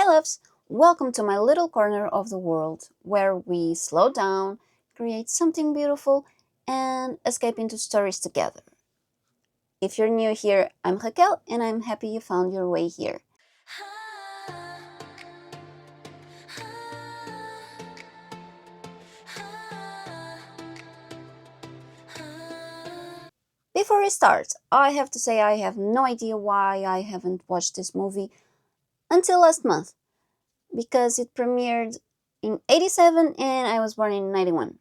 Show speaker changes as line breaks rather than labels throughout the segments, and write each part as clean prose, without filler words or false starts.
loves, welcome to my little corner of the world where we slow down, create something beautiful, and escape into stories together. If you're new here, I'm Raquel and I'm happy you found your way here. Before we start, I have to say I have no idea why I haven't watched this movie until last month, because it premiered in 87 and I was born in 91.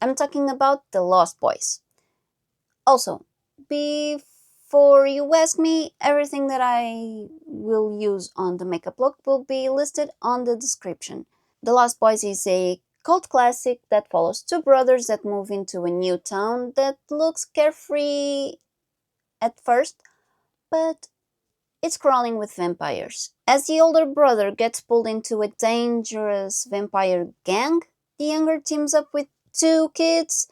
I'm talking about The Lost Boys. Also, before you ask me, everything that I will use on the makeup look will be listed on the description. The Lost Boys is a cult classic that follows two brothers that move into a new town that looks carefree at first, but it's crawling with vampires. As the older brother gets pulled into a dangerous vampire gang, the younger teams up with two kids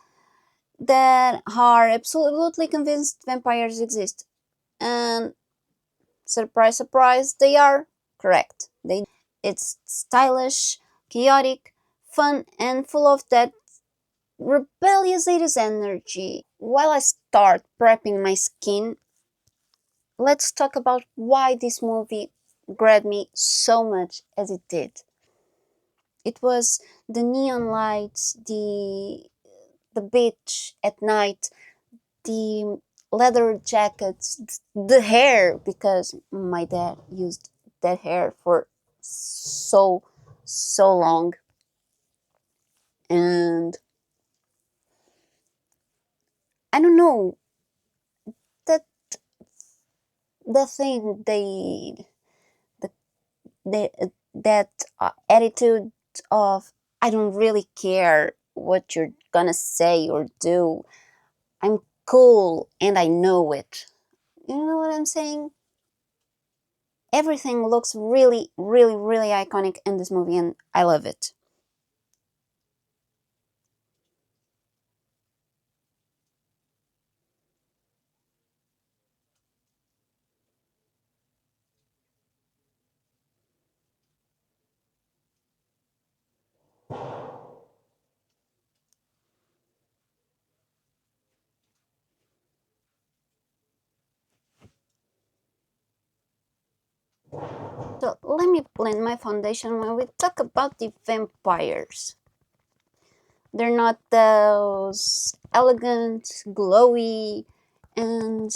that are absolutely convinced vampires exist. And surprise, surprise, they are correct. It's stylish, chaotic, fun, and full of that rebellious 80s energy. While I start prepping my skin, let's talk about why this movie grabbed me so much as it did. It was the neon lights, the beach at night, the leather jackets, the hair, because my dad used that hair for so long, and I don't know, that the thing the, that attitude of I don't really care what you're gonna say or do. I'm cool and I know it. You know what I'm saying? Everything looks really iconic in this movie, and I love it. So let me blend my foundation when we talk about the vampires. They're not those elegant, glowy, and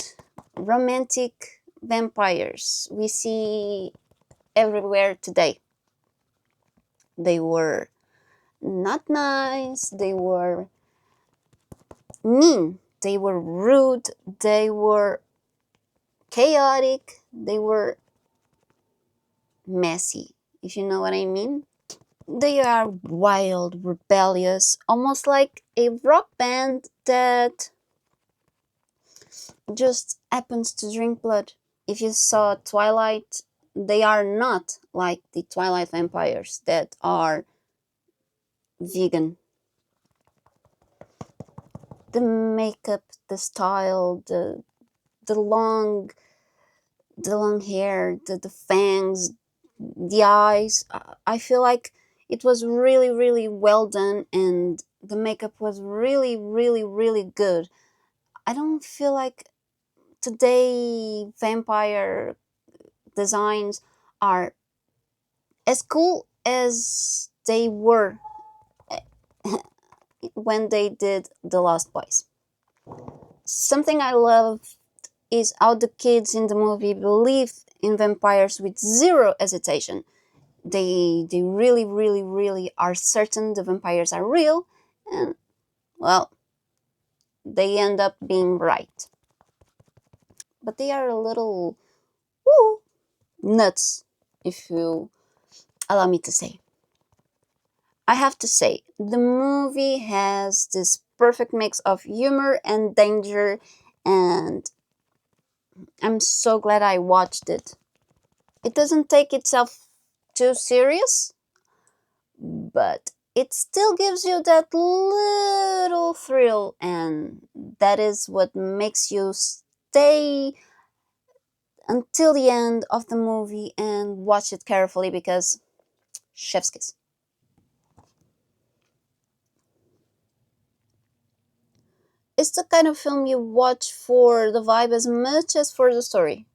romantic vampires we see everywhere today. They were not nice, they were mean, they were rude, they were chaotic, they were messy, if you know what I mean. They are wild, rebellious, almost like a rock band that just happens to drink blood. If you saw Twilight, they are not like the Twilight vampires that are vegan. The makeup, the style, the long the long hair, the fangs, the eyes. I feel like it was really well done, and the makeup was really good. I don't feel like today vampire designs are as cool as they were when they did The Lost Boys. Something I love is how the kids in the movie believe in vampires with zero hesitation. They really are certain the vampires are real, and well, they end up being right. But they are a little woo, nuts, if you allow me to say. I have to say, the movie has this perfect mix of humor and danger, and I'm so glad I watched it. It doesn't take itself too serious, but it still gives you that little thrill, and that is what makes you stay until the end of the movie and watch it carefully because chef's kiss. It's the kind of film you watch for the vibe as much as for the story.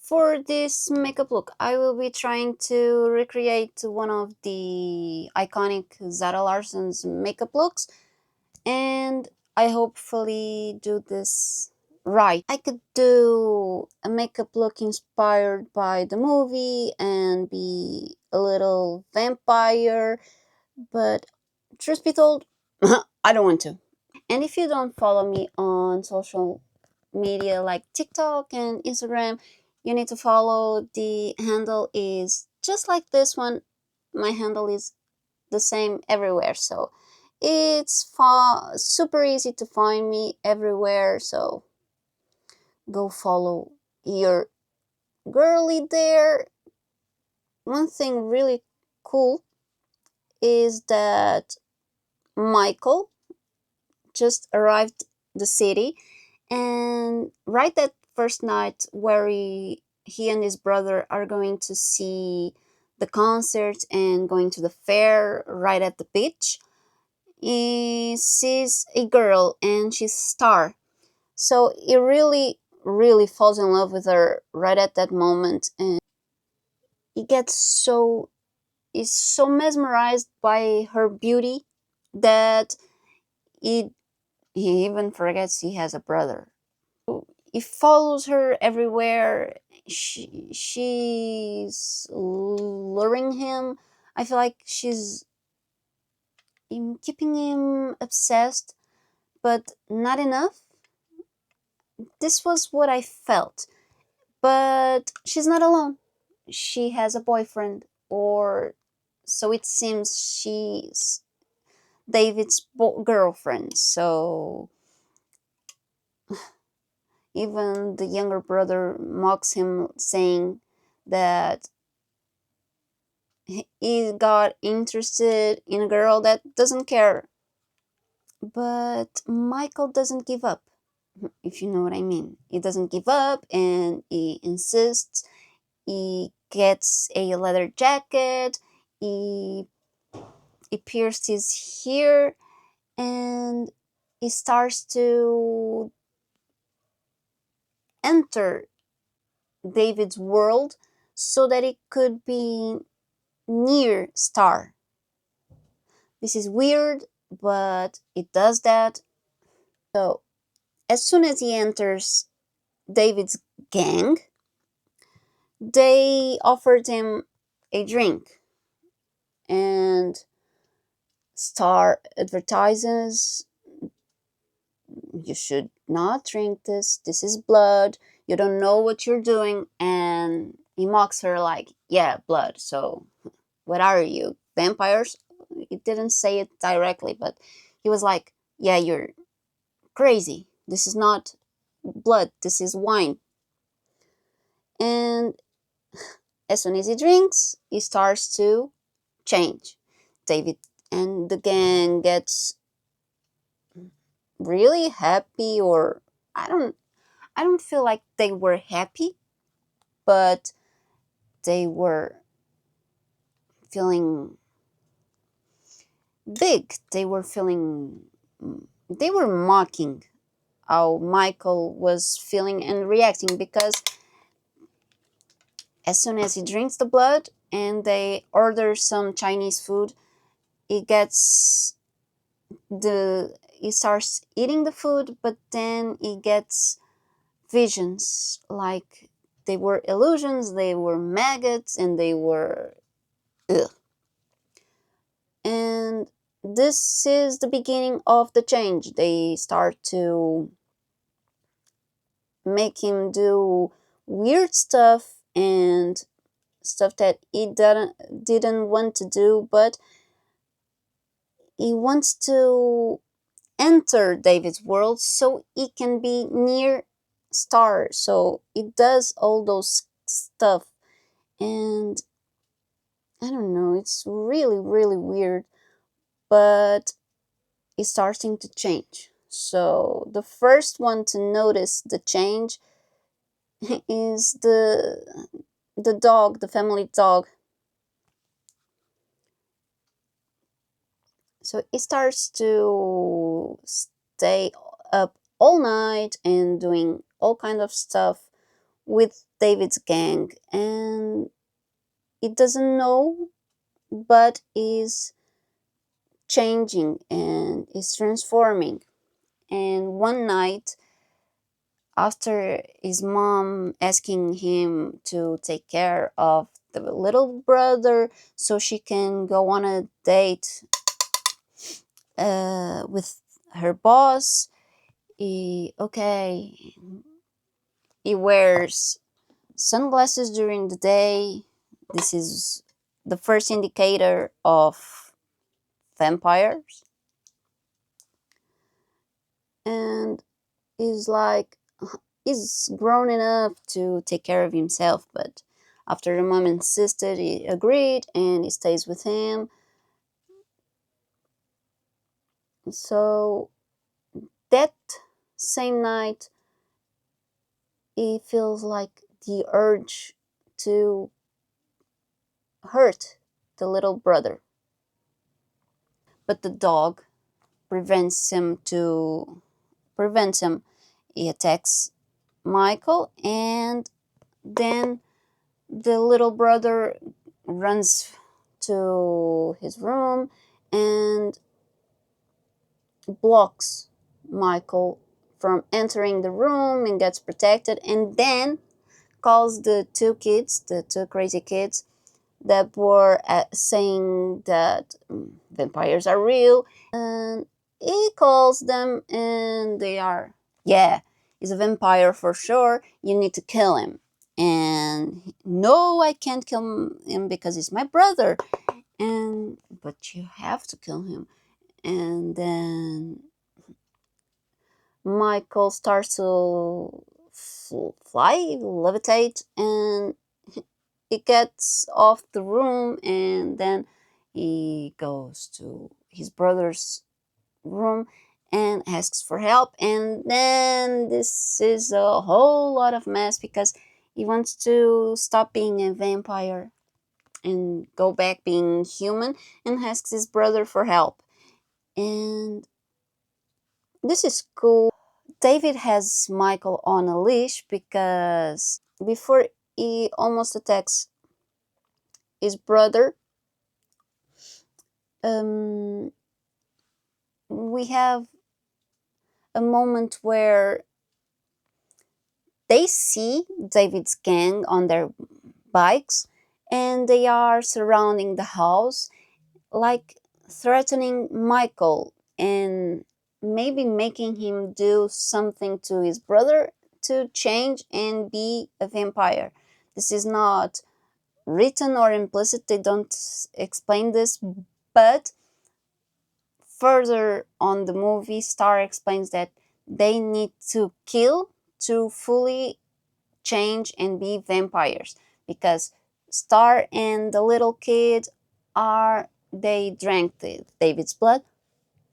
For this makeup look, I will be trying to recreate one of the iconic Zara Larson's makeup looks, and I hopefully do this right. I could do a makeup look inspired by the movie and be a little vampire, but truth be told, I don't want to. And if you don't follow me on social media like TikTok and Instagram, you need to follow. The handle is just like this one. My handle is the same everywhere, so it's super easy to find me everywhere. So go follow your girly there. One thing really cool is that Michael just arrived the city, and right that first night where he and his brother are going to see the concert and going to the fair right at the beach, he sees a girl and she's Star. So he really falls in love with her right at that moment, and he gets so is so mesmerized by her beauty that he he even forgets he has a brother. He follows her everywhere. She's luring him. I feel like she's keeping him obsessed, but not enough. This was what I felt. But she's not alone. She has a boyfriend, or so it seems. She's David's girlfriend. So even the younger brother mocks him, saying that he got interested in a girl that doesn't care. But Michael doesn't give up, if you know what I mean. He doesn't give up and he insists. He gets a leather jacket, he, he pierced his hair, and he starts to enter David's world so that it could be near Star. This is weird, but it does that. So, as soon as he enters David's gang, they offered him a drink, and Star advertises, you should not drink this. This is blood. You don't know what you're doing. And he mocks her like, yeah, blood. So what are you, vampires? He didn't say it directly, but he was like, yeah, you're crazy. This is not blood. This is wine. And as soon as he drinks, he starts to change. David and the gang gets really happy, or I don't I don't feel like they were happy, but they were feeling big. They were mocking how Michael was feeling and reacting, because as soon as he drinks the blood and they order some Chinese food, he gets he starts eating the food, but then he gets visions like they were illusions, they were maggots, and they were ugh. And this is the beginning of the change. They start to make him do weird stuff and stuff that he didn't want to do, but he wants to enter David's world so he can be near Star. So he does all those stuff, and I don't know, it's really weird, but it's starting to change. So the first one to notice the change is the dog, the family dog. So it starts to stay up all night and doing all kind of stuff with David's gang, and it doesn't know, but is changing and is transforming. And one night, after his mom asking him to take care of the little brother so she can go on a date with her boss, okay, he wears sunglasses during the day. This is the first indicator of vampires, and is like he's grown enough to take care of himself, but after the mom insisted, he agreed and he stays with him. So that same night, he feels like the urge to hurt the little brother, but the dog prevents him. He attacks Michael, and then the little brother runs to his room and blocks Michael from entering the room and gets protected, and then calls the two kids, the two crazy kids that were saying that vampires are real, and he calls them and they are, yeah, he's a vampire for sure, you need to kill him. And no, I can't kill him because he's my brother. And but you have to kill him. And then Michael starts to fly, levitate, and he gets off the room, and then he goes to his brother's room and asks for help. And then this is a whole lot of mess because he wants to stop being a vampire and go back being human, and asks his brother for help. And this is cool. David has Michael on a leash because before he almost attacks his brother, um, we have a moment where they see David's gang on their bikes and they are surrounding the house, like threatening Michael and maybe making him do something to his brother to change and be a vampire. This is not written or implicit, they don't explain this, but further on the movie, Star explains that they need to kill to fully change and be vampires, because Star and the little kid they drank David's blood,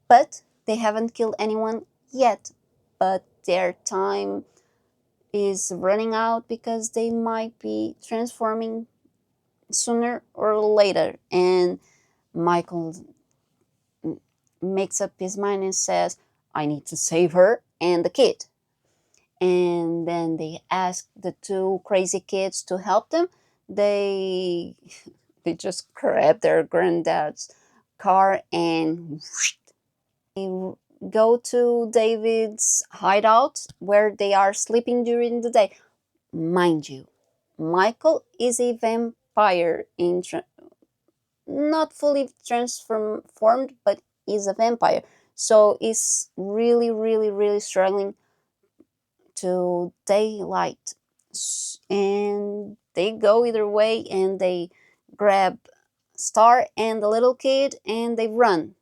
but they haven't killed anyone yet. But their time is running out because they might be transforming sooner or later. And Michael makes up his mind and says, I need to save her and the kid. And then they ask the two crazy kids to help them. They they just grab their granddad's car and they go to David's hideout where they are sleeping during the day. Mind you, Michael is a vampire not fully transformed, but is a vampire. So is really, really, really struggling to daylight. And they go either way and they grab Star and the little kid and they run.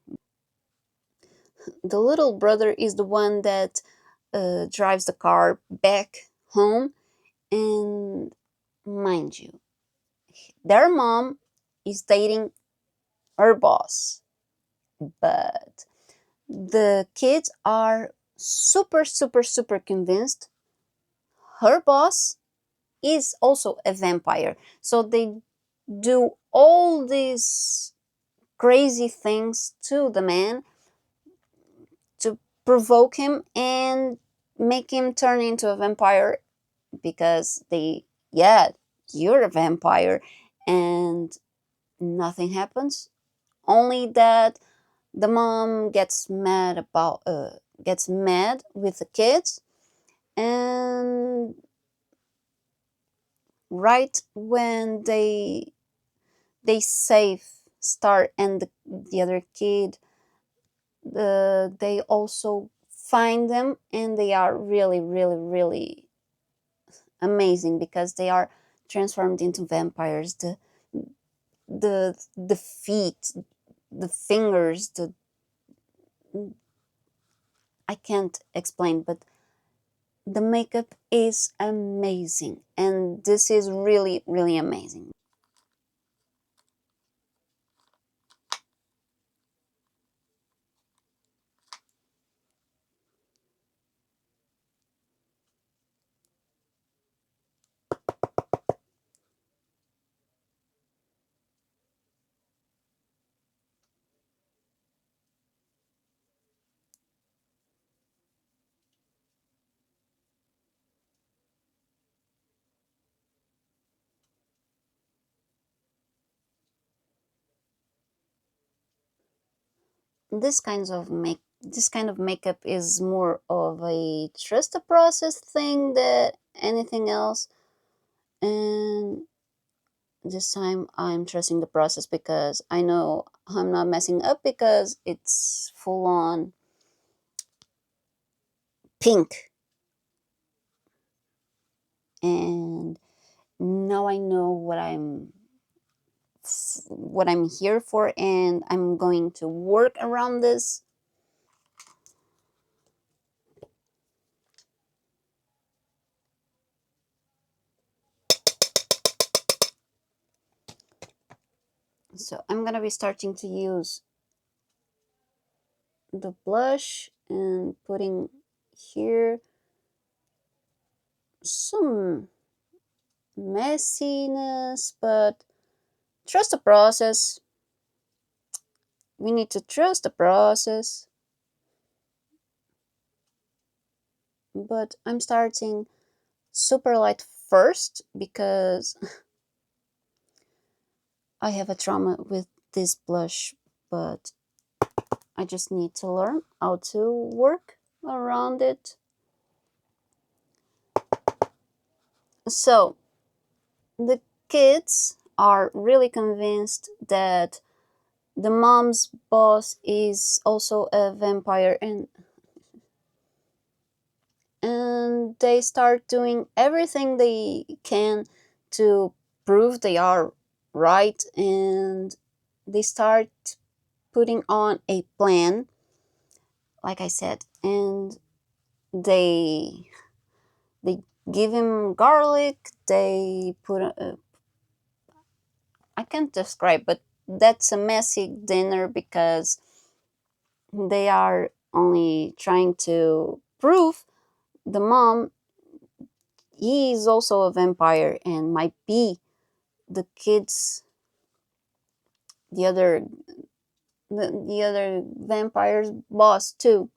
The little brother is the one that drives the car back home. And mind you, their mom is dating her boss. But the kids are super, super, super convinced her boss is also a vampire. So they do all these crazy things to the man to provoke him and make him turn into a vampire, because they, yeah, you're a vampire. And nothing happens, only that the mom gets mad with the kids. And right when they save Star and the other kid, they also find them, and they are really, really, really amazing, because they are transformed into vampires. The feet, the fingers, the I can't explain, but the makeup is amazing, and this is really, really amazing. This kind of makeup is more of a trust the process thing than anything else. And this time I'm trusting the process, because I know I'm not messing up, because it's full on pink. And now I know what I'm here for, and I'm going to work around this. So I'm gonna be starting to use the blush and putting here some messiness, but trust the process. We need to trust the process. But I'm starting super light first, because I have a trauma with this blush, but I just need to learn how to work around it. So the kids are really convinced that the mom's boss is also a vampire, and they start doing everything they can to prove they are right, and they start putting on a plan, like I said. And they they give him garlic. They put I can't describe, but that's a messy dinner, because they are only trying to prove the mom he is also a vampire, and might be the kids, the other the other vampire's boss too.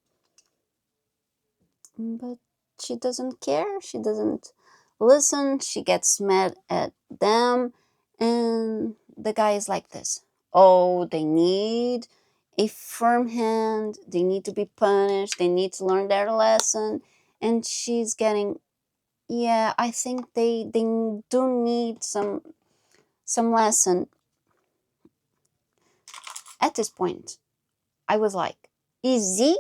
But she doesn't care. She doesn't listen. She gets mad at them. And the guy is like this. Oh, they need a firm hand. They need to be punished. They need to learn their lesson. And she's getting, yeah, I think they do need some lesson. At this point, I was like, is he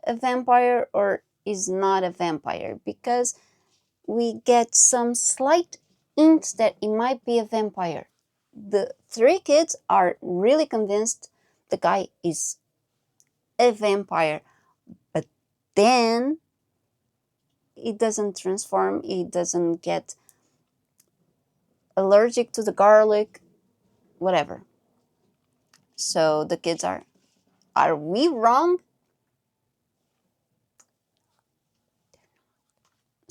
a vampire or is not a vampire? Because we get some slight hints that it might be a vampire. The three kids are really convinced the guy is a vampire, but then it doesn't transform, it doesn't get allergic to the garlic, whatever. So the kids are we wrong?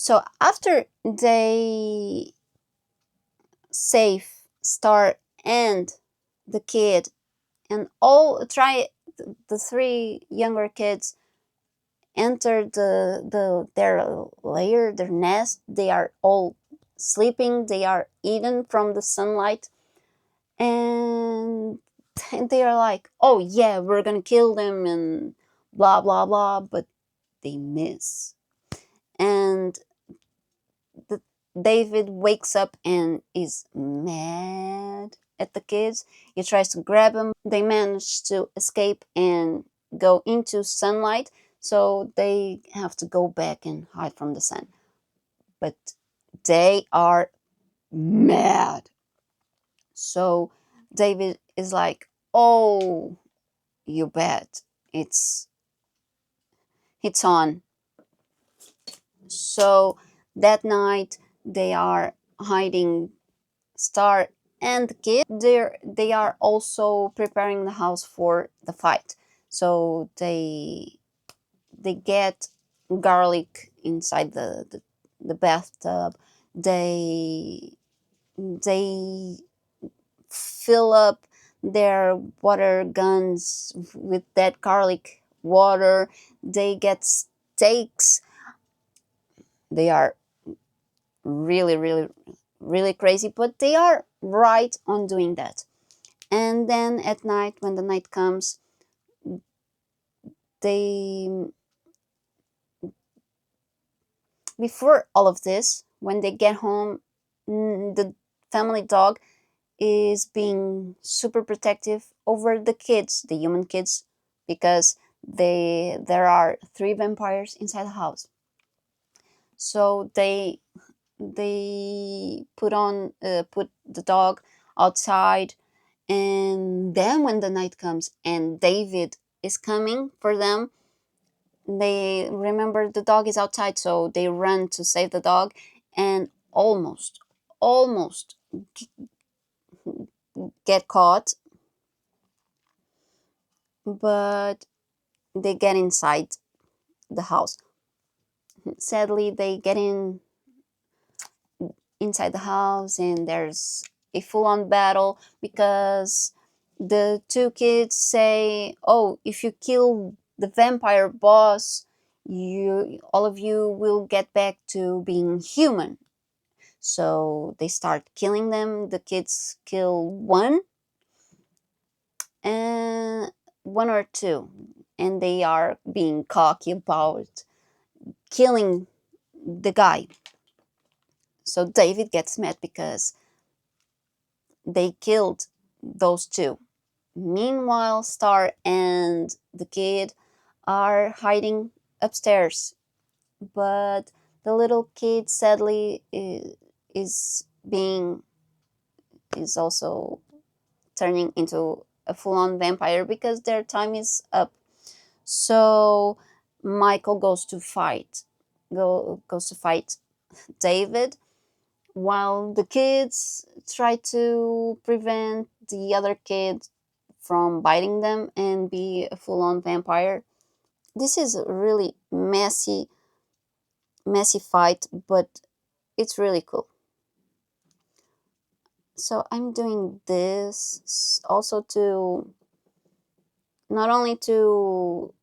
So after they save Star and the kid and all try the three younger kids enter their lair, their nest. They are all sleeping. They are eaten from the sunlight, and they are like, "Oh yeah, we're gonna kill them," and blah blah blah. But they miss, and the, David wakes up and is mad at the kids. He tries to grab them. They manage to escape and go into sunlight, so they have to go back and hide from the sun. But they are mad. So David is like, "Oh, you bet. It's it's on." So that night they are hiding Star and the kid. They are also preparing the house for the fight. So they get garlic inside the bathtub. They fill up their water guns with that garlic water. They get steaks. They are really, really, really crazy, but they are right on doing that. And then at night, when the night comes, they, before all of this, when they get home, the family dog is being super protective over the kids, the human kids, because there are three vampires inside the house. So they put the dog outside, and then when the night comes and David is coming for them, they remember the dog is outside, so they run to save the dog, and almost get caught, but they get inside the house. Sadly, they get inside the house, and there's a full-on battle because the two kids say, "Oh, if you kill the vampire boss, you all of you will get back to being human." So they start killing them. The kids kill and one or two, and they are being cocky about killing the guy. So David gets mad because they killed those two. Meanwhile, Star and the kid are hiding upstairs, but the little kid sadly is being is also turning into a full-on vampire because their time is up. So Michael goes to fight David, while the kids try to prevent the other kid from biting them and be a full-on vampire. This is a really messy fight, but it's really cool. So I'm doing this also to not only to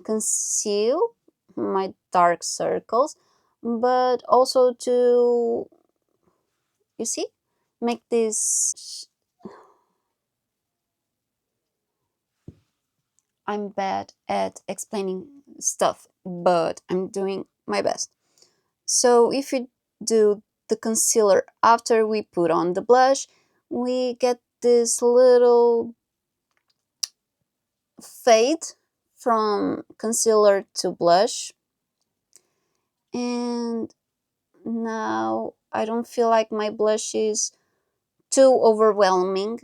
conceal my dark circles, but also to, you see, make this. I'm bad at explaining stuff, but I'm doing my best. So if we do the concealer after we put on the blush, we get this little fade from concealer to blush. And now I don't feel like my blush is too overwhelming.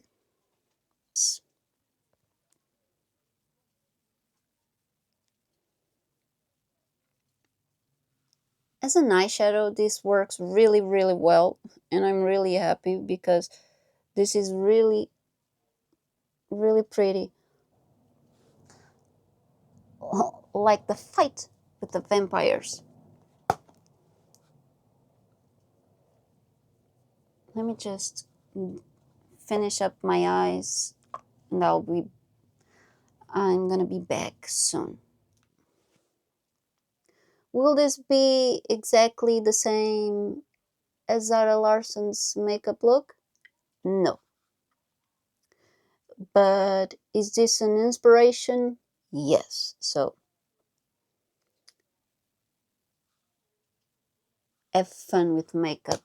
As an eyeshadow, this works really, really well, and I'm really happy because this is really, really pretty. Like the fight with the vampires. Let me just finish up my eyes, and I'm gonna be back soon. Will this be exactly the same as Zara Larson's makeup look? No. But is this an inspiration? Yes. So have fun with makeup.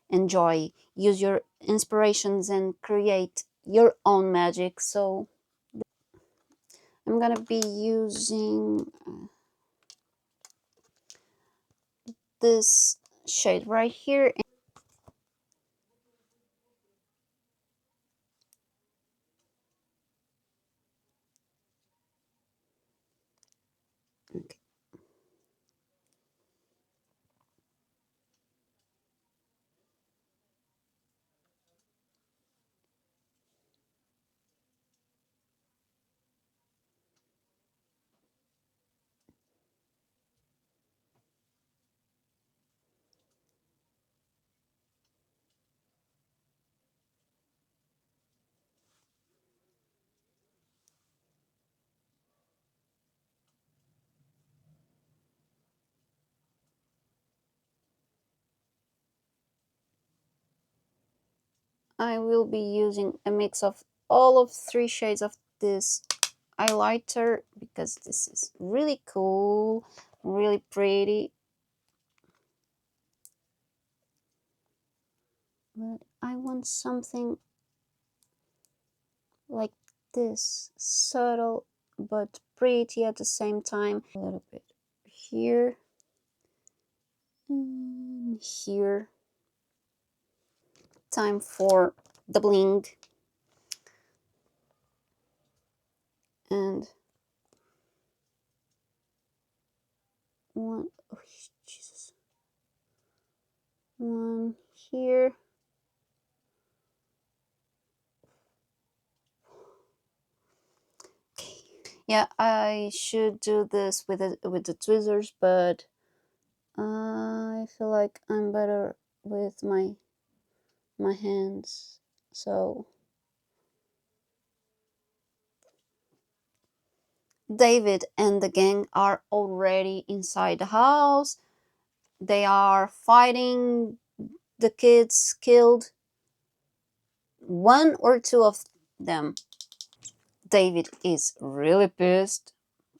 Enjoy. Use your inspirations and create your own magic. So I'm gonna be using this shade right here. Okay. I will be using a mix of all of 3 shades of this highlighter because this is really cool, really pretty. But I want something like this, subtle but pretty at the same time. A little bit here and here. Time for the bling. And one, oh Jesus, one here. Okay. Yeah, I should do this with the tweezers, but I feel like I'm better with my hands. So David and the gang are already inside the house. They are fighting. The kids killed 1 or 2 of them. David is really pissed,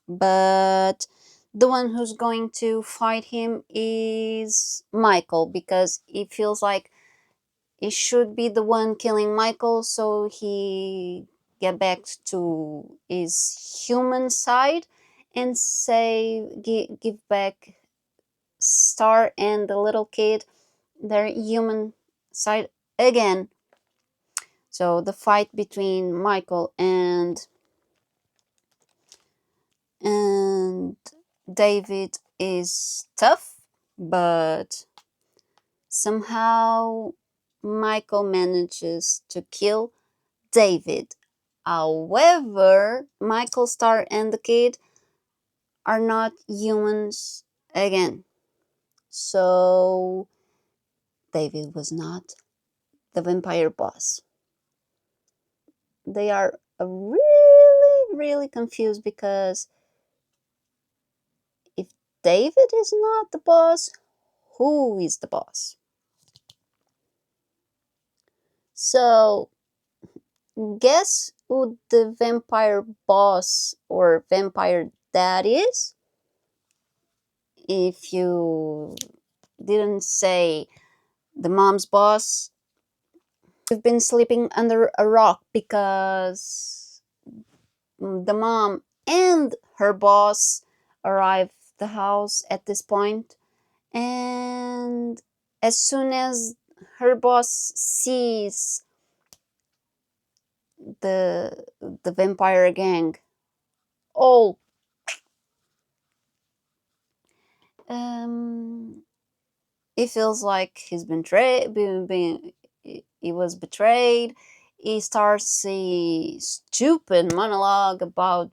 but the one who's going to fight him is Michael because he feels like he should be the one killing Michael so he get back to his human side and give back Star and the little kid their human side again. So the fight between Michael and David is tough, but somehow Michael manages to kill David. However, Michael Star and the kid are not humans again. So David was not the vampire boss. They are really, really confused because if David is not the boss, who is the boss? So, guess who the vampire boss or vampire dad is? If you didn't say the mom's boss, you've been sleeping under a rock because the mom and her boss arrive the house at this point, and as soon as her boss sees the vampire gang all um he feels like he's been he was betrayed. He starts a stupid monologue about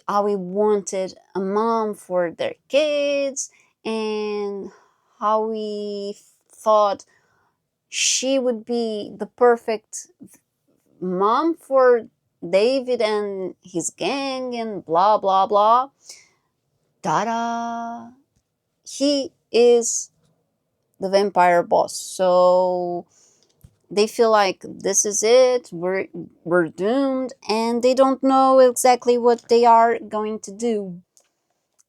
how he wanted a mom for their kids and how he thought she would be the perfect mom for David and his gang and blah blah blah. Ta-da! He is the vampire boss. So they feel like this is it. We're doomed, and they don't know exactly what they are going to do.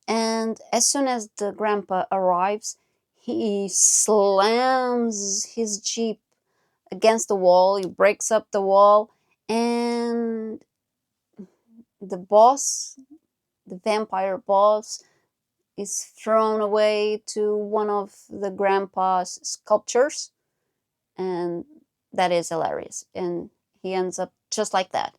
And as soon as the grandpa arrives, he slams his jeep against the wall. He breaks up the wall, and the boss, the vampire boss, is thrown away to one of the grandpa's sculptures, and that is hilarious. And he ends up just like that.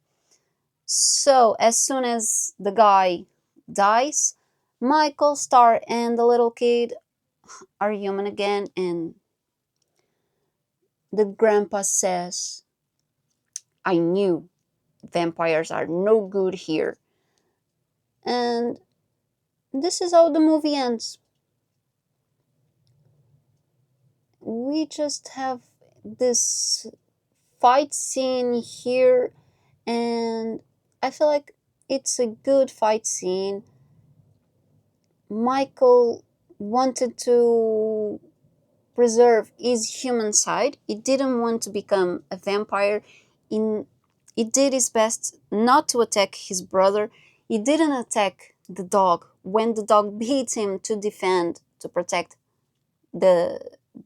So as soon as the guy dies, Michael, Star, and the little kid are human again, and the grandpa says, I knew vampires are no good here. And this is how the movie ends. We just have this fight scene here, and I feel like it's a good fight scene. Michael wanted to preserve his human side. He didn't want to become a vampire. In he did his best not to attack his brother. He didn't attack the dog when the dog beat him to defend, to protect the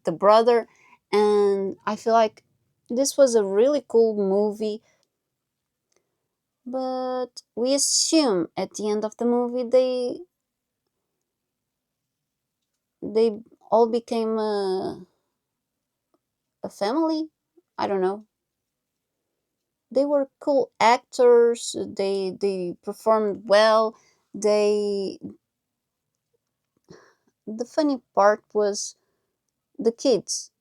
brother. And I feel like this was a really cool movie. But we assume at the end of the movie they all became a family. I don't know. They were cool actors. They performed well. They The funny part was the kids,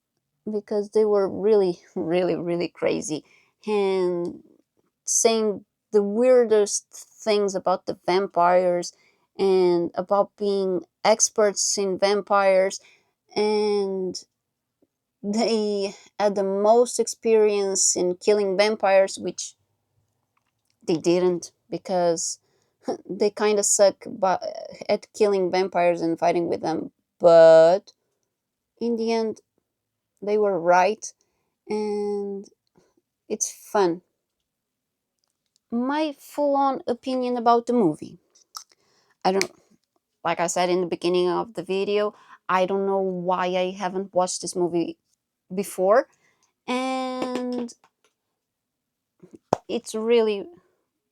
because they were really really crazy and saying the weirdest things about the vampires and about being experts in vampires, and they had the most experience in killing vampires, which they didn't, because they kind of suck at killing vampires and fighting with them. But in the end, they were right, and it's fun. My full on opinion about the movie. I don't, like I said in the beginning of the video, I don't know why I haven't watched this movie before. And it's really,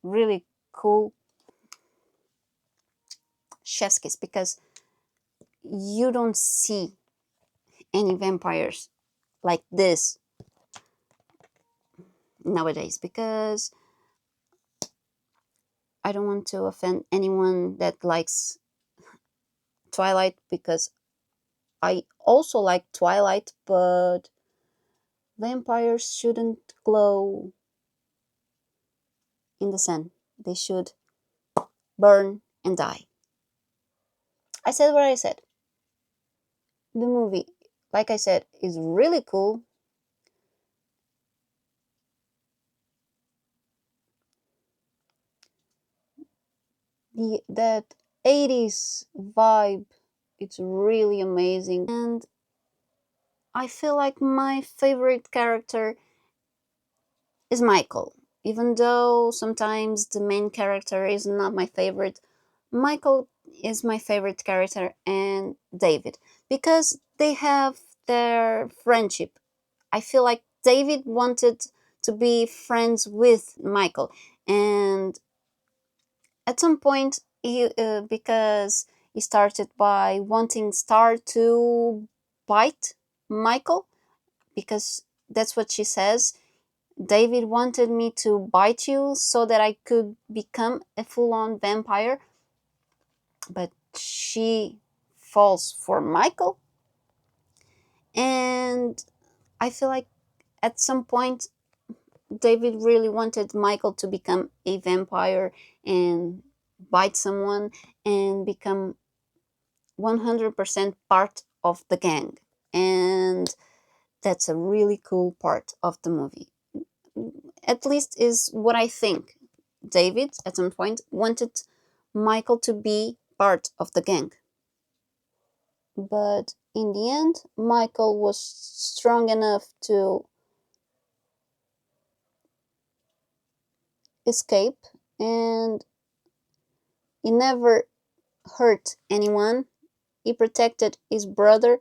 really cool. Chef's kiss, because you don't see any vampires like this nowadays, because I don't want to offend anyone that likes Twilight, because I also like Twilight, but vampires shouldn't glow in the sun. They should burn and die. I said what I said. The movie, like I said, is really cool. That 80s vibe, it's really amazing. And I feel like my favorite character is Michael. Even though sometimes the main character is not my favorite, Michael is my favorite character, and David, because they have their friendship. I feel like David wanted to be friends with Michael, and at some point, because he started by wanting Star to bite Michael, because that's what she says. David wanted me to bite you so that I could become a full on vampire, but she falls for Michael. And I feel like at some point, David really wanted Michael to become a vampire and bite someone and become 100% part of the gang. And That's a really cool part of the movie. At least is what I think. David, at some point, wanted Michael to be part of the gang. But in the end, Michael was strong enough to escape, and he never hurt anyone. He protected his brother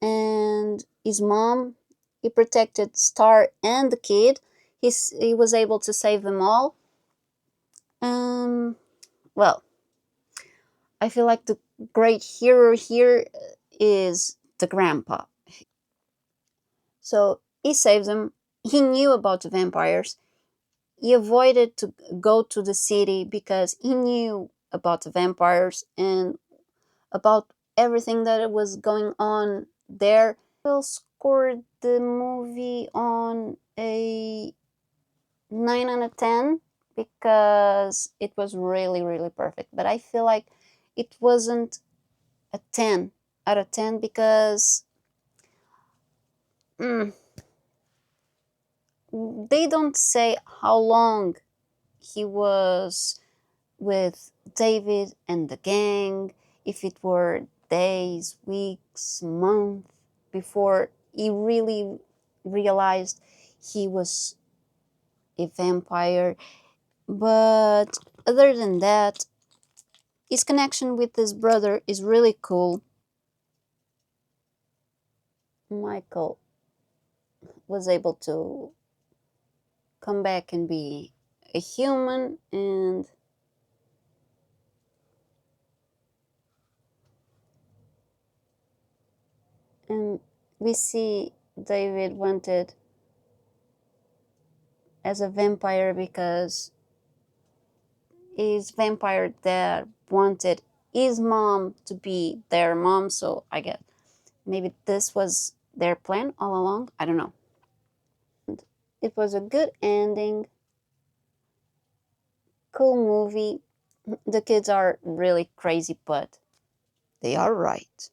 and his mom. He protected Star and the kid. He was able to save them all. Um, well, I feel like the great hero here is the grandpa. So he saved them. He knew about the vampires. He avoided to go to the city because he knew about the vampires and about everything that was going on there. Will scored the movie on a 9 out of 10 because it was really, really perfect. But I feel like it wasn't a 10 out of 10 because mm, they don't say how long he was with David and the gang, if it were days, weeks, months before he really realized he was a vampire. But other than that, his connection with his brother is really cool. Michael was able to come back and be a human, and we see David wanted as a vampire because his vampire dad wanted his mom to be their mom, so I guess maybe this was their plan all along. I don't know. It was a good ending, cool movie. The kids are really crazy, but they are right.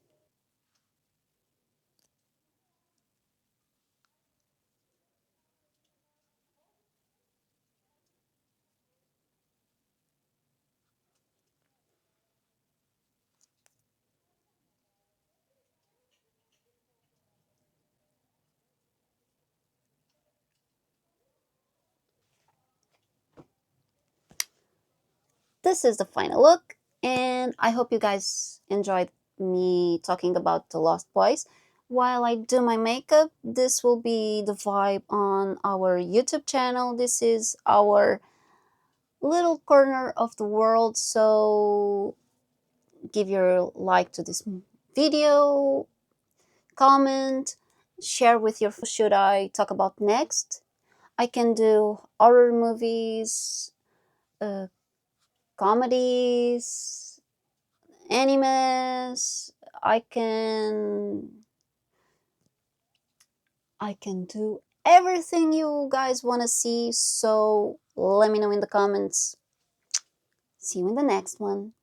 This is the final look, and I hope you guys enjoyed me talking about the Lost Boys. While I do my makeup, this will be the vibe on our YouTube channel. This is our little corner of the world, so give your like to this video, comment, share with your should I talk about next. I can do horror movies, uh, comedies, animes. I can do everything you guys want to see, so let me know in the comments. See you in the next one.